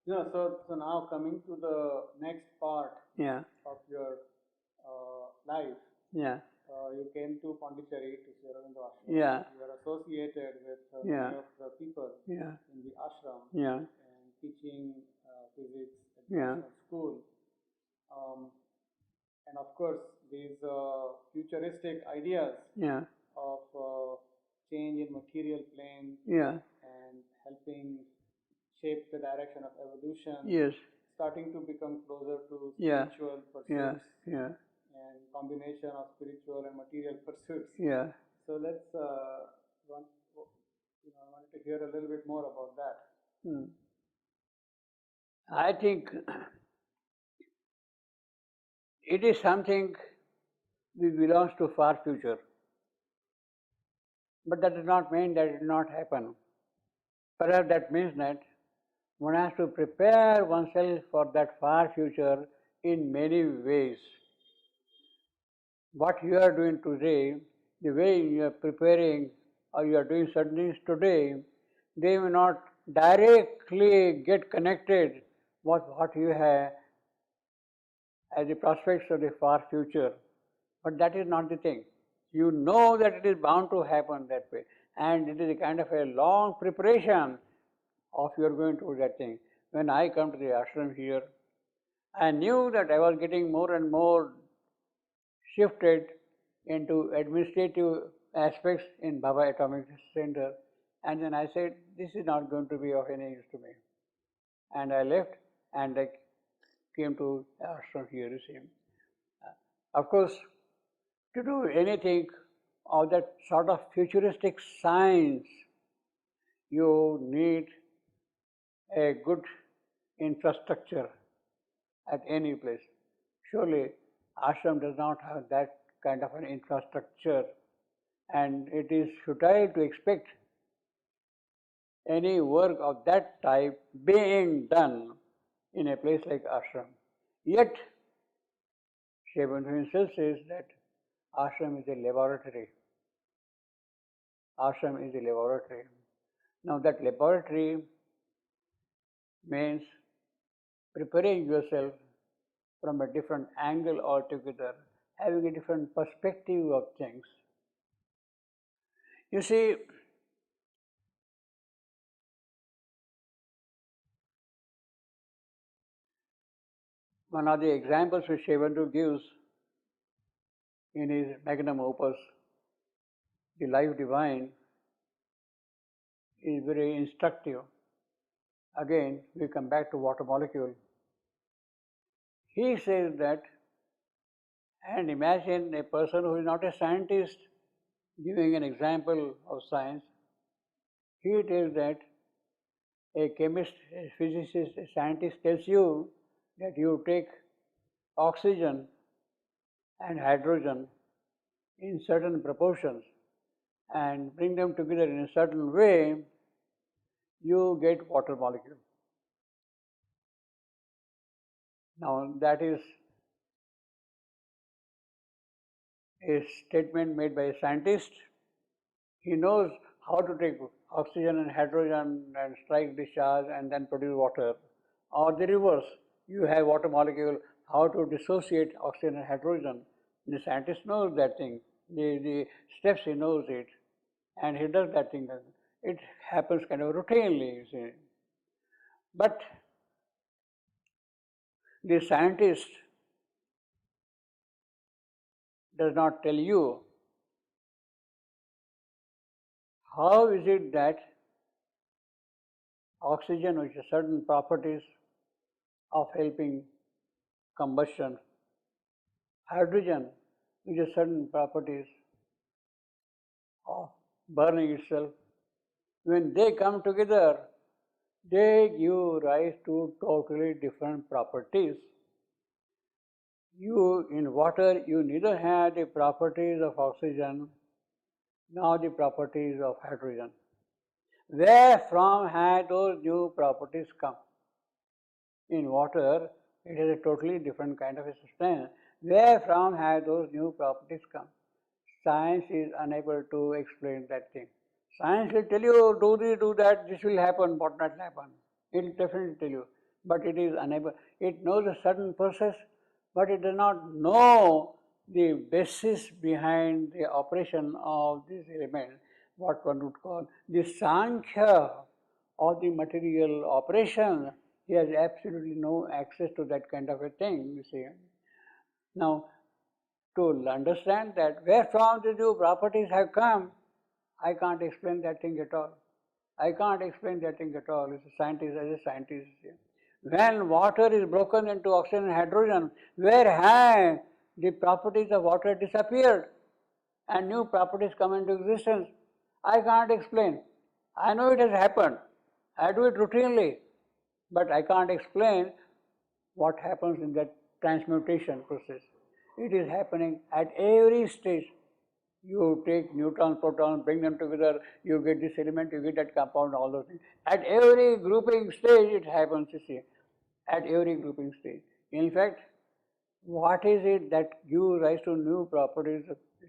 So now coming to the next part Yeah, of your life, yeah, you came to Pondicherry to Sri Aurobindo Ashram. yeah, You are associated with yeah, many of the people yeah, in the ashram yeah, and teaching physics at the yeah, ashram school. Um, and of course, these futuristic ideas yeah, of change in material plane yeah, and helping shape the direction of evolution, yes, starting to become closer to yeah, spiritual yeah, pursuits yeah, and combination of spiritual and material pursuits. yeah. So let's want, I wanted to hear a little bit more about that. Hmm. I think it is something which belongs to far future, but that does not mean that it will not happen. Perhaps that means that one has to prepare oneself for that far future in many ways. What you are doing today, the way you are preparing or you are doing certain things today, they may not directly get connected with what you have as the prospects of the far future. But that is not the thing. You know that it is bound to happen that way. And it is a kind of a long preparation of your going to that thing. When I come to the ashram here, I knew that I was getting more and more shifted into administrative aspects in Baba Atomic Center. And then I said, this is not going to be of any use to me. And I left and I came to ashram here, you see. Of course, to do anything of that sort of futuristic science, you need a good infrastructure at any place. Surely, ashram does not have that kind of an infrastructure, and it is futile to expect any work of that type being done in a place like ashram. Yet, Shri himself says that ashram is a laboratory. Ashram is a laboratory. Now, that laboratory means preparing yourself from a different angle altogether, having a different perspective of things. You see, one of the examples which Shivantu gives in his magnum opus, The Life Divine, is very instructive. Again, we come back to water molecule. He says that, and imagine a person who is not a scientist giving an example of science. He tells that a chemist, a physicist, a scientist tells you that you take oxygen and hydrogen in certain proportions and bring them together in a certain way, you get water molecule. Now that is a statement made by a scientist. He knows how to take oxygen and hydrogen and strike discharge and then produce water. Or the reverse, you have water molecule, how to dissociate oxygen and hydrogen. The scientist knows that thing. The steps he knows it, and he does that thing. It happens kind of routinely, you see. But the scientist does not tell you how is it that oxygen, which has certain properties of helping combustion, hydrogen, which has certain properties of burning itself, when they come together, they give rise to totally different properties. You, in water, you neither have the properties of oxygen nor the properties of hydrogen. Where from have those new properties come? In water, it is a totally different kind of a substance. Where from have those new properties come? Science is unable to explain that thing. Science will tell you, do this, do that, this will happen, what not happen. It will definitely tell you. but it is unable. It knows a certain process, but it does not know the basis behind the operation of this element, what one would call the Sankhya of the material operation. He has absolutely no access to that kind of a thing, you see. Now, to understand that where from the new properties have come, I can't explain that thing at all. I can't explain that thing at all. As a scientist. When water is broken into oxygen and hydrogen, where have the properties of water disappeared and new properties come into existence? I can't explain. I know it has happened. I do it routinely, but I can't explain what happens in that transmutation process. It is happening at every stage. You take neutrons, protons, bring them together, you get this element, you get that compound, all those things. At every grouping stage it happens, you see, at every grouping stage. In fact, what is it that gives rise to new properties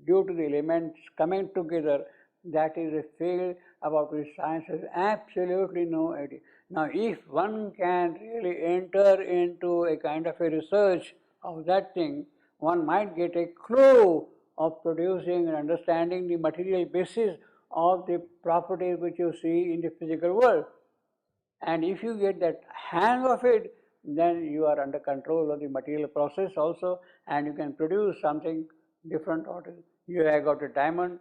due to the elements coming together? That is a field about which science has absolutely no idea. Now, if one can really enter into a kind of a research of that thing, one might get a clue of producing and understanding the material basis of the properties which you see in the physical world. And if you get that hang of it, then you are under control of the material process also, and you can produce something different. You have got a diamond.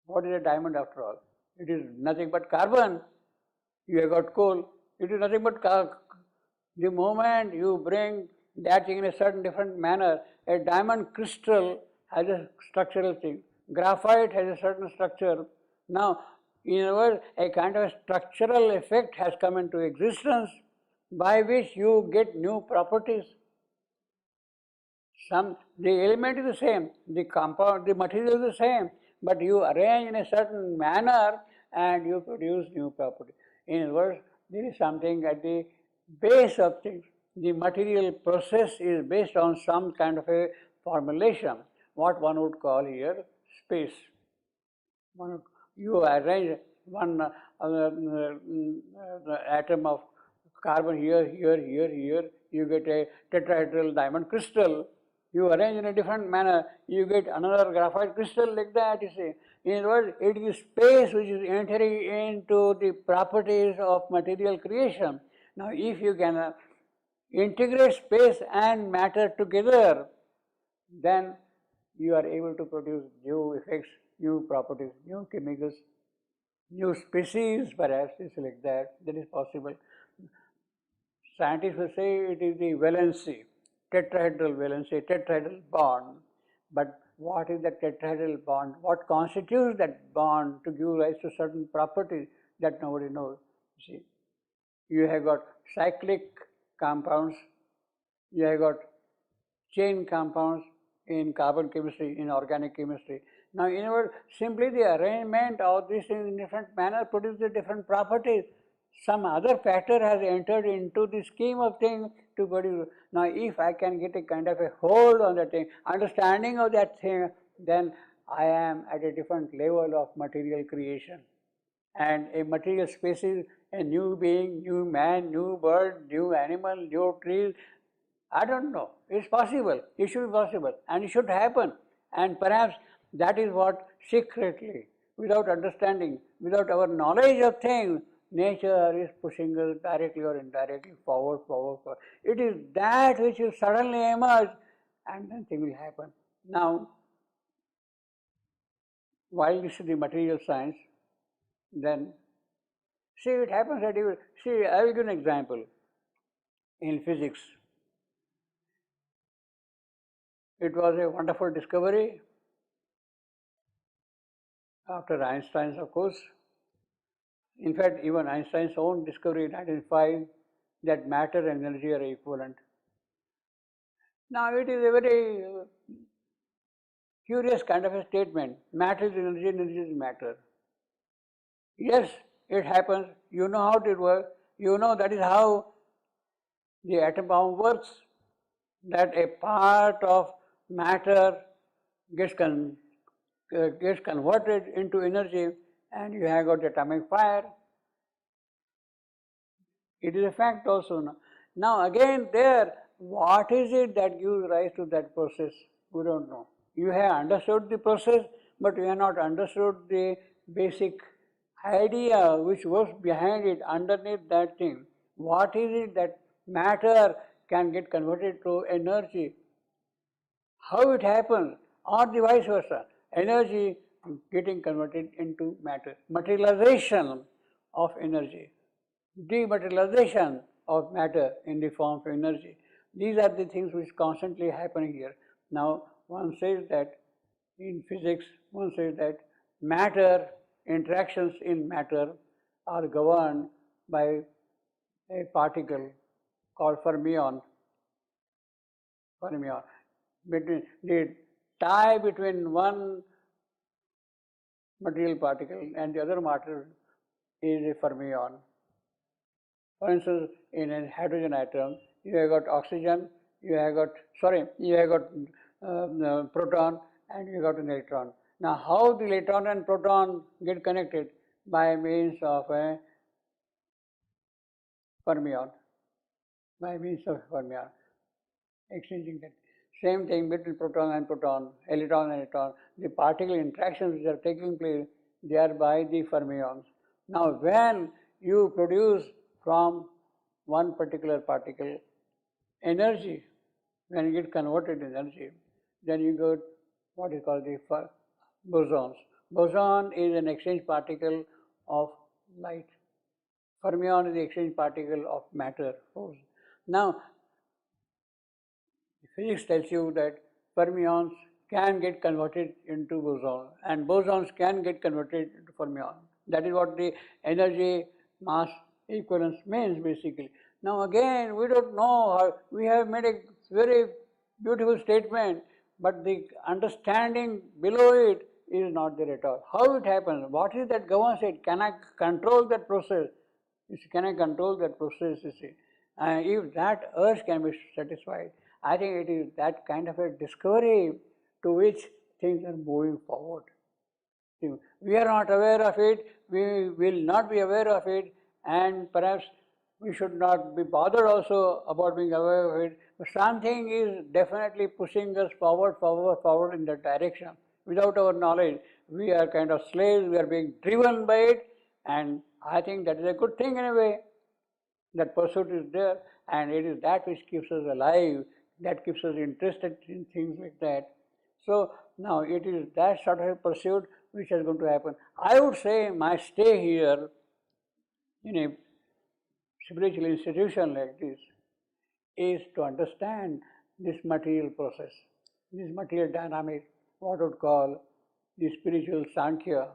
What is a diamond after all? It is nothing but carbon. You have got coal. It is nothing but the moment you bring that thing in a certain different manner, a diamond crystal has a structural thing. Graphite has a certain structure. Now, in other words, a kind of structural effect has come into existence by which you get new properties. The element is the same, the compound, the material is the same, but you arrange in a certain manner and you produce new property. In other words, there is something at the base of things. The material process is based on some kind of a formulation, what one would call here space. You arrange one atom of carbon here, you get a tetrahedral diamond crystal. You arrange in a different manner, you get another graphite crystal like that, you see. In other words, it is space which is entering into the properties of material creation. Now, if you can integrate space and matter together, then you are able to produce new effects, new properties, new chemicals, new species perhaps, is like that is possible. Scientists will say it is the valency, tetrahedral valency, tetrahedral bond. But what is the tetrahedral bond? What constitutes that bond to give rise to certain properties that nobody knows? See, you have got cyclic compounds, you have got chain compounds in carbon chemistry, in organic chemistry. Now, in other words, simply the arrangement of these things in different manner produces different properties. Some other factor has entered into the scheme of things to produce. Now, if I can get a kind of a hold on that thing, understanding of that thing, then I am at a different level of material creation. And a material species, a new being, new man, new bird, new animal, new trees, I don't know. It's possible. It should be possible. And it should happen. And perhaps that is what secretly, without understanding, without our knowledge of things, nature is pushing us directly or indirectly forward. It is that which will suddenly emerge and then thing will happen. Now, while this is the material science, then see it happens that you see, I will give an example. In physics, it was a wonderful discovery after Einstein's, of course. In fact, even Einstein's own discovery in 1905 that matter and energy are equivalent. Now, it is a very curious kind of a statement. Matter is energy, energy is matter. Yes, it happens. You know how it works. You know that is how the atom bomb works. That a part of matter gets converted into energy and you have got atomic fire. It is a fact also. Now again there, what is it that gives rise to that process? We don't know. You have understood the process, but you have not understood the basic idea which works behind it, underneath that thing. What is it that matter can get converted to energy? How it happens, or the vice versa, energy getting converted into matter, materialization of energy, dematerialization of matter in the form of energy. These are the things which constantly happen here. Now, one says that in physics, one says that matter, interactions in matter are governed by a particle called fermion. Between the tie between one material particle and the other matter is a fermion. For instance, in a hydrogen atom, you have got oxygen, you have got proton, and you have got an electron. Now, how the electron and proton get connected? By means of a fermion, exchanging that. Same thing between proton and proton, electron and electron. The particle interactions which are taking place, they are by the fermions. Now, when you produce from one particular particle energy, when you get converted energy, then you get what is called the bosons. Boson is an exchange particle of light. Fermion is the exchange particle of matter, force. Now, physics tells you that fermions can get converted into bosons and bosons can get converted into fermions. That is what the energy mass equivalence means basically. Now again, we don't know how, we have made a very beautiful statement, but the understanding below it is not there at all. How it happens? What is that governs it? Can I control that process? Can I control that process? You see, if that urge can be satisfied, I think it is that kind of a discovery to which things are moving forward. We are not aware of it, we will not be aware of it, and perhaps we should not be bothered also about being aware of it. But something is definitely pushing us forward in that direction. Without our knowledge, we are kind of slaves, we are being driven by it, and I think that is a good thing in a way. That pursuit is there, and it is that which keeps us alive, that keeps us interested in things like that. So now it is that sort of a pursuit which is going to happen. I would say my stay here in a spiritual institution like this is to understand this material process, this material dynamic, what would call the spiritual Sankhya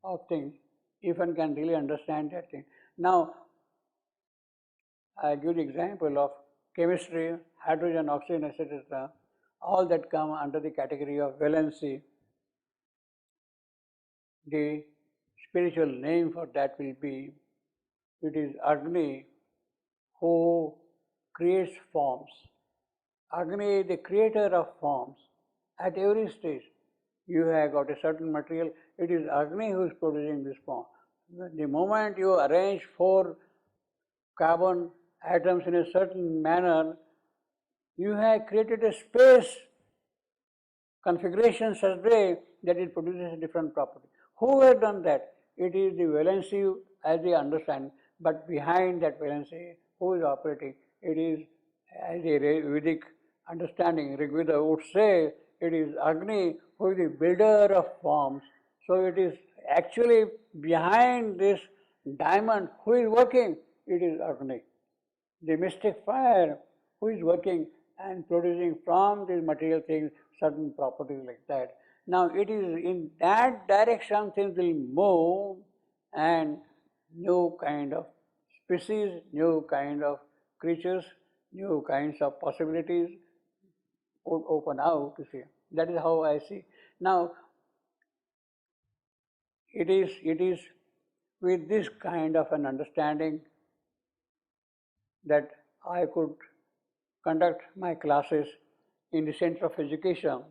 of things, if one can really understand that thing. Now, I give the example of chemistry, hydrogen, oxygen, etc., all that come under the category of valency. The spiritual name for that will be, it is Agni who creates forms. Agni is the creator of forms at every stage. You have got a certain material, it is Agni who is producing this form. The moment you arrange 4 carbon atoms in a certain manner, you have created a space configuration such way that it produces a different property. Who has done that? It is the valency as we understand, but behind that valency, who is operating? It is, as a Vedic understanding, Rigveda would say, it is Agni who is the builder of forms. So it is actually behind this diamond who is working? It is Agni. The mystic fire who is working and producing from these material things certain properties like that. Now it is in that direction things will move, and new kind of species, new kind of creatures, new kinds of possibilities would open out, you see. That is how I see. Now it is with this kind of an understanding that I could conduct my classes in the Center of Education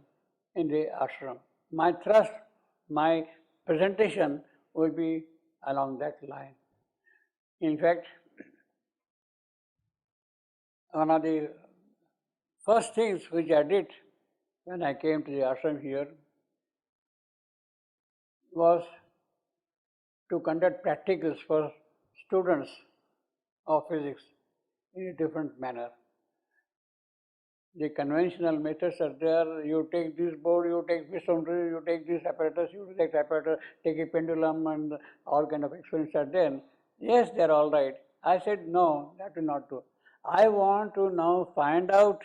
in the ashram. My thrust, my presentation will be along that line. In fact, one of the first things which I did when I came to the ashram here was to conduct practicals for students of physics in a different manner. The conventional methods are there. You take this board, you take this boundary, you take this apparatus, you take that apparatus, take a pendulum, and all kind of experiments are there. Yes, they are all right. I said, no, that will not do. I want to now find out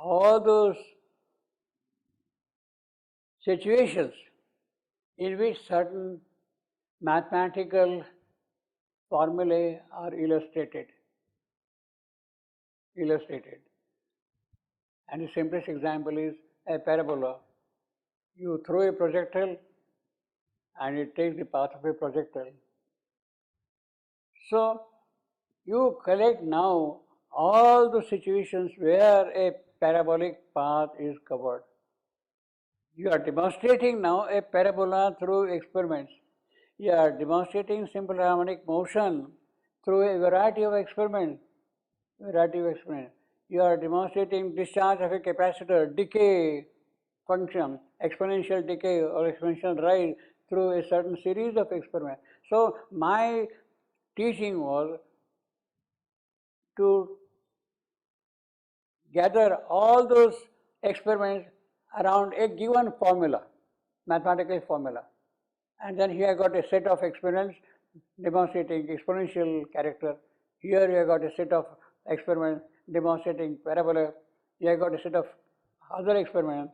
all those situations in which certain mathematical formulae are illustrated. And the simplest example is a parabola. You throw a projectile and it takes the path of a projectile. So you collect now all the situations where a parabolic path is covered. You are demonstrating now a parabola through experiments. You are demonstrating simple harmonic motion through a variety of experiments. You are demonstrating discharge of a capacitor, decay function, exponential decay or exponential rise through a certain series of experiments. So my teaching was to gather all those experiments around a given formula, mathematical formula. And then here I got a set of experiments demonstrating exponential character. Here you have got a set of experiments demonstrating parabola. Here I got a set of other experiments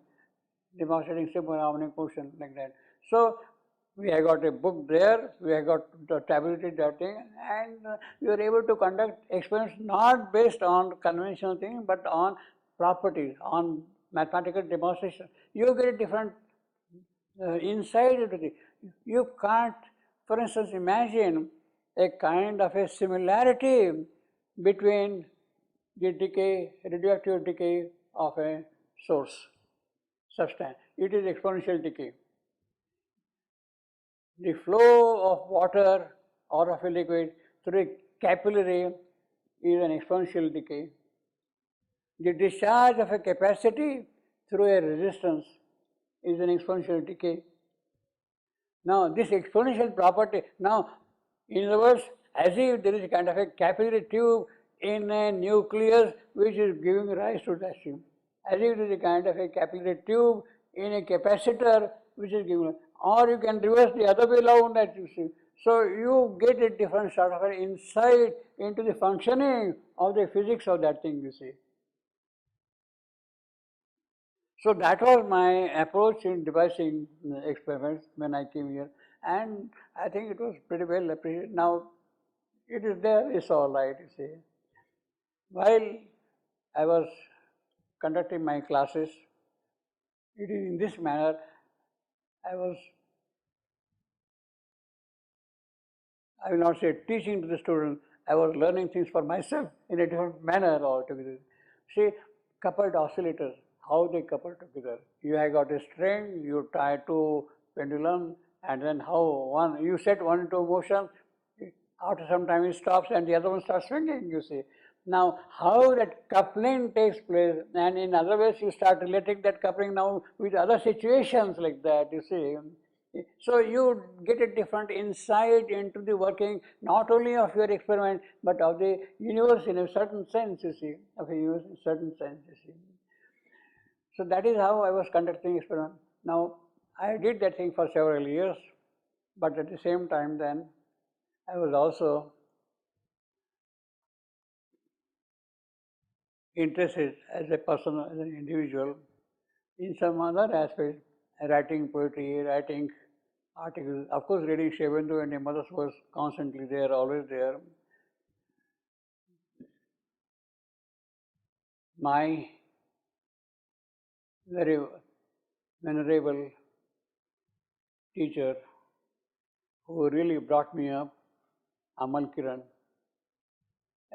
demonstrating simple harmonic motion, like that. So we have got a book there, we have got tabulated that thing, and you are able to conduct experiments not based on conventional things, but on properties, on mathematical demonstration. You get a different insight into it. You can't, for instance, imagine a kind of a similarity between the decay, radioactive decay of a source substance. It is exponential decay. The flow of water or of a liquid through a capillary is an exponential decay. The discharge of a capacity through a resistance is an exponential decay. Now, this exponential property, now, in other words, as if there is a kind of a capillary tube in a nucleus which is giving rise to that stream. As if there is a kind of a capillary tube in a capacitor which is giving, or you can reverse the other way around that you see. So you get a different sort of an insight into the functioning of the physics of that thing, you see. So that was my approach in devising experiments when I came here, and I think it was pretty well appreciated. Now it is there, it's all right, you see. While I was conducting my classes, it is in this manner I will not say teaching to the students, I was learning things for myself in a different manner altogether. See, coupled oscillators, how they couple together. You have got a string, you tie two pendulum, and then how you set one into motion, after some time it stops and the other one starts swinging, you see. Now, how that coupling takes place, and in other ways you start relating that coupling now with other situations like that, you see. So you get a different insight into the working not only of your experiment, but of the universe in a certain sense, you see, of a universe in a certain sense, you see. So that is how I was conducting experiment. Now, I did that thing for several years, but at the same time then, I was also interested as a person, as an individual, in some other aspects, writing poetry, writing articles. Of course, reading Shivendu and Mother's was constantly there, always there. My very venerable teacher who really brought me up, Amal Kiran,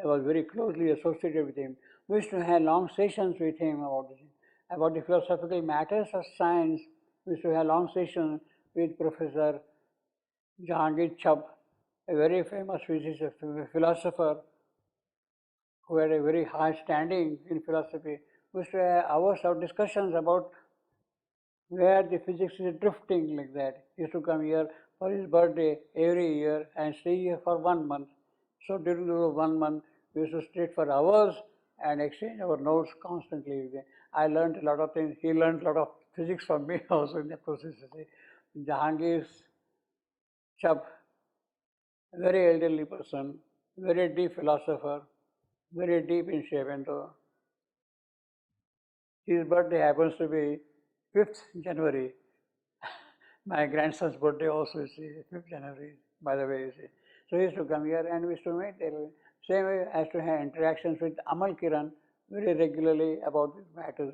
I was very closely associated with him. We used to have long sessions with him about the philosophical matters of science. We used to have long sessions with Professor Jahangir Chab, a very famous physicist, philosopher. who had a very high standing in philosophy, we used to have hours of discussions about where the physics is drifting like that. He used to come here for his birthday every year and stay here for 1 month. So during the 1 month, we used to sit for hours and exchange our notes constantly. I learned a lot of things. He learned a lot of physics from me also in the process. Jahangir's chap, very elderly person, very deep philosopher, very deep in shape, and his birthday happens to be 5th January. My grandson's birthday also is 5th January, by the way, you see. So he used to come here and we used to meet. Same way as to have interactions with Amal Kiran very regularly about these matters.